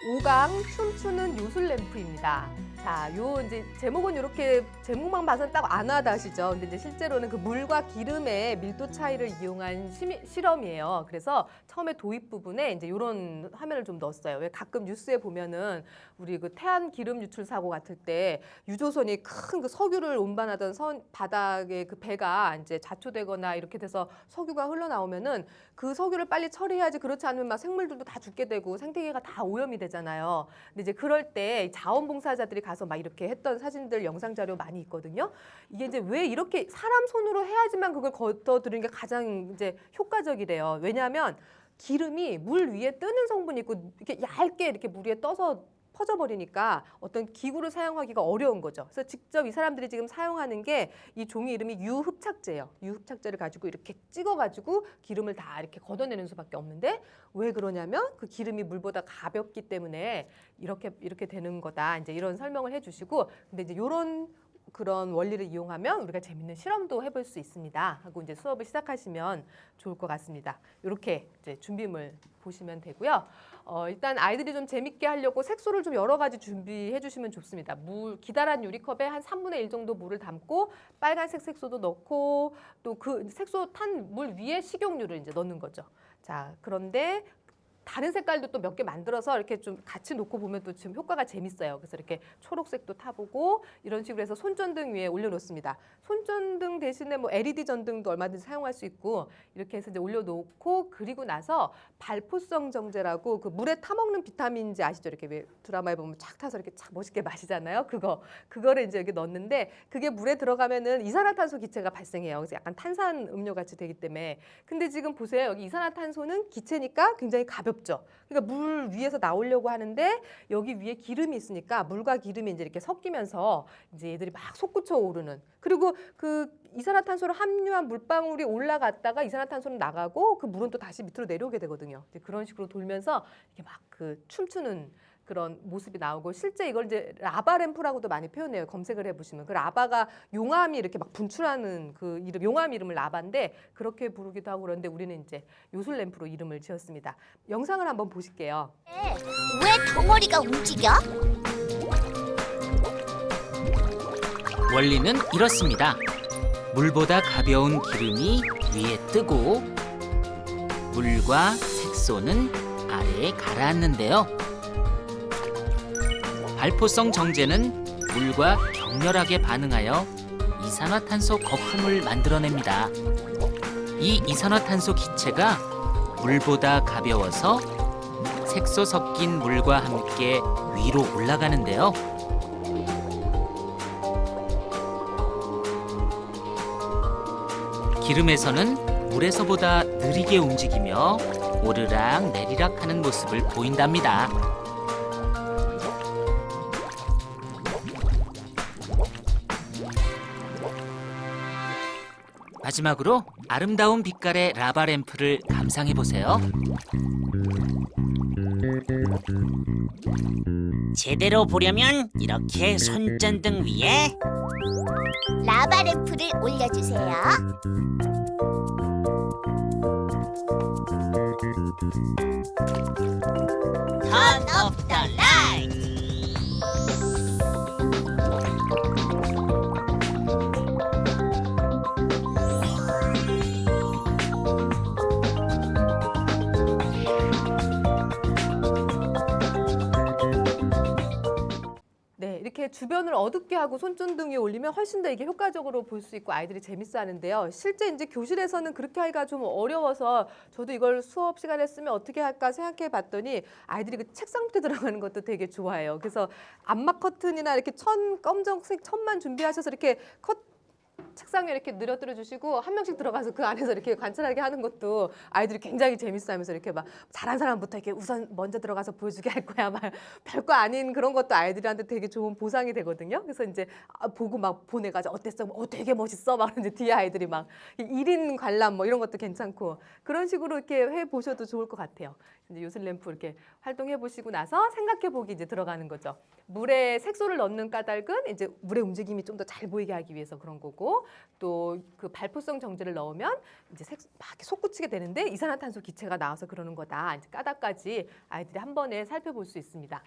5강 춤추는 요술 램프입니다. 자, 요 이제 제목은 이렇게 제목만 봐서는 딱 안 와닿으시죠? 근데 이제 실제로는 그 물과 기름의 밀도 차이를 이용한 실험이에요. 그래서 처음에 도입 부분에 이제 이런 화면을 좀 넣었어요. 왜 가끔 뉴스에 보면은 우리 그 태안 기름 유출 사고 같을 때 유조선이 큰 그 석유를 운반하던 바닥에 그 배가 이제 자초되거나 이렇게 돼서 석유가 흘러나오면은 그 석유를 빨리 처리해야지, 그렇지 않으면 막 생물들도 다 죽게 되고 생태계가 다 오염이 되잖아요. 근데 이제 그럴 때 자원봉사자들이 가서 막 이렇게 했던 사진들, 영상 자료 많이 있거든요. 이게 이제 왜 이렇게 사람 손으로 해야지만 그걸 걷어들이는 게 가장 이제 효과적이래요. 왜냐하면 기름이 물 위에 뜨는 성분이 있고 이렇게 얇게 이렇게 물 위에 떠서 퍼져버리니까 어떤 기구를 사용하기가 어려운 거죠. 그래서 직접 이 사람들이 지금 사용하는 게 이 종이 이름이 유흡착제예요. 유흡착제를 가지고 이렇게 찍어가지고 기름을 다 이렇게 걷어내는 수밖에 없는데, 왜 그러냐면 그 기름이 물보다 가볍기 때문에 이렇게 되는 거다. 이제 이런 설명을 해주시고, 근데 이제 이런 그런 원리를 이용하면 우리가 재밌는 실험도 해볼 수 있습니다 하고 이제 수업을 시작하시면 좋을 것 같습니다. 이렇게 이제 준비물 보시면 되고요. 일단 아이들이 좀 재밌게 하려고 색소를 좀 여러 가지 준비해 주시면 좋습니다. 기다란 유리컵에 한 3분의 1 정도 물을 담고 빨간색 색소도 넣고, 또 그 색소 탄 물 위에 식용유를 이제 넣는 거죠. 자, 그런데 다른 색깔도 또 몇 개 만들어서 이렇게 좀 같이 놓고 보면 또 지금 효과가 재밌어요. 그래서 이렇게 초록색도 타보고 이런 식으로 해서 손전등 위에 올려놓습니다. 손전등 대신에 뭐 LED 전등도 얼마든지 사용할 수 있고, 이렇게 해서 이제 올려놓고, 그리고 나서 발포성 정제라고 그 물에 타먹는 비타민제 아시죠? 이렇게 왜 드라마에 보면 착 타서 이렇게 착 멋있게 마시잖아요. 그거를 이제 여기 넣는데, 그게 물에 들어가면은 이산화탄소 기체가 발생해요. 그래서 약간 탄산 음료 같이 되기 때문에. 근데 지금 보세요. 여기 이산화탄소는 기체니까 굉장히 가볍죠. 그러니까 물 위에서 나오려고 하는데 여기 위에 기름이 있으니까 물과 기름이 이제 이렇게 섞이면서 이제 얘들이 막 솟구쳐 오르는. 그리고 그 이산화탄소를 함유한 물방울이 올라갔다가 이산화탄소는 나가고 그 물은 또 다시 밑으로 내려오게 되거든요. 이제 그런 식으로 돌면서 이렇게 막 그 춤추는 그런 모습이 나오고, 실제 이걸 이제 라바 램프라고도 많이 표현해요. 검색을 해보시면 그 라바가 용암이 이렇게 막 분출하는 그 이름, 용암 이름을 라바인데 그렇게 부르기도 하고, 그런데 우리는 이제 요술 램프로 이름을 지었습니다. 영상을 한번 보실게요. 왜 덩어리가 움직여? 원리는 이렇습니다. 물보다 가벼운 기름이 위에 뜨고 물과 색소는 아래에 가라앉는데요. 발포성 정제는 물과 격렬하게 반응하여 이산화탄소 거품을 만들어냅니다. 이 이산화탄소 기체가 물보다 가벼워서 색소 섞인 물과 함께 위로 올라가는데요. 기름에서는 물에서보다 느리게 움직이며 오르락 내리락 하는 모습을 보인답니다. 마지막으로 아름다운 빛깔의 라바 램프를 감상해 보세요. 제대로 보려면 이렇게 손전등 위에 라바 램프를 올려주세요. Turn off the light. 네, 이렇게 주변을 어둡게 하고 손전등 위에 올리면 훨씬 더 이게 효과적으로 볼 수 있고 아이들이 재밌어 하는데요. 실제 이제 교실에서는 그렇게 하기가 좀 어려워서 저도 이걸 수업 시간에 쓰면 어떻게 할까 생각해 봤더니, 아이들이 그 책상 밑에 들어가는 것도 되게 좋아해요. 그래서 암막 커튼이나 이렇게 검정색 천만 준비하셔서 이렇게 책상에 이렇게 늘어뜨려 주시고 한 명씩 들어가서 그 안에서 이렇게 관찰하게 하는 것도 아이들이 굉장히 재밌어하면서 이렇게 막 잘한 사람부터 이렇게 우선 먼저 들어가서 보여주게 할 거야, 막 별거 아닌 그런 것도 아이들한테 되게 좋은 보상이 되거든요. 그래서 이제 보고 막 보내가지고 어땠어? 되게 멋있어? 막 이제 뒤에 아이들이 막 1인 관람 뭐 이런 것도 괜찮고, 그런 식으로 이렇게 해 보셔도 좋을 것 같아요. 이제 요술 램프 이렇게 활동해 보시고 나서 생각해 보기 이제 들어가는 거죠. 물에 색소를 넣는 까닭은 이제 물의 움직임이 좀 더 잘 보이게 하기 위해서 그런 거고, 또 그 발포성 정제를 넣으면 이제 막 이렇게 솟구치게 되는데 이산화탄소 기체가 나와서 그러는 거다. 이제 까닭까지 아이들이 한 번에 살펴볼 수 있습니다.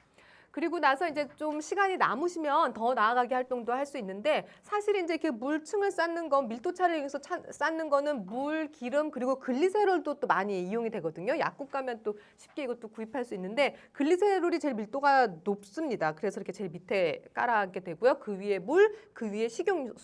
그리고 나서 이제 좀 시간이 남으시면 더 나아가게 활동도 할 수 있는데 사실 이제 이렇게 물층을 쌓는 건 밀도차를 이용해서 쌓는 거는 물, 기름 그리고 글리세롤도 또 많이 이용이 되거든요. 약국 가면 또 쉽게 이것도 구입할 수 있는데 글리세롤이 제일 밀도가 높습니다. 그래서 이렇게 제일 밑에 깔아앉게 되고요. 그 위에 물, 그 위에 식용유.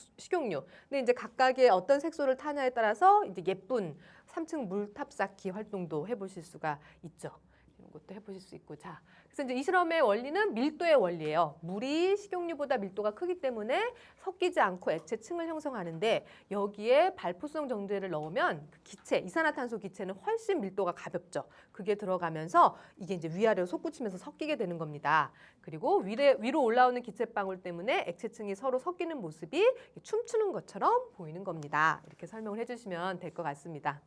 근데 이제 각각의 어떤 색소를 타냐에 따라서 이제 예쁜 3층 물탑 쌓기 활동도 해보실 수가 있죠. 이런 것도 해보실 수 있고. 자, 그래서 이제 이 실험의 원리는 밀도의 원리예요. 물이 식용유보다 밀도가 크기 때문에 섞이지 않고 액체층을 형성하는데 여기에 발포성 정제를 넣으면 그 기체, 이산화탄소 기체는 훨씬 밀도가 가볍죠. 그게 들어가면서 이게 이제 위아래로 솟구치면서 섞이게 되는 겁니다. 그리고 위로 올라오는 기체방울 때문에 액체층이 서로 섞이는 모습이 춤추는 것처럼 보이는 겁니다. 이렇게 설명을 해주시면 될 것 같습니다.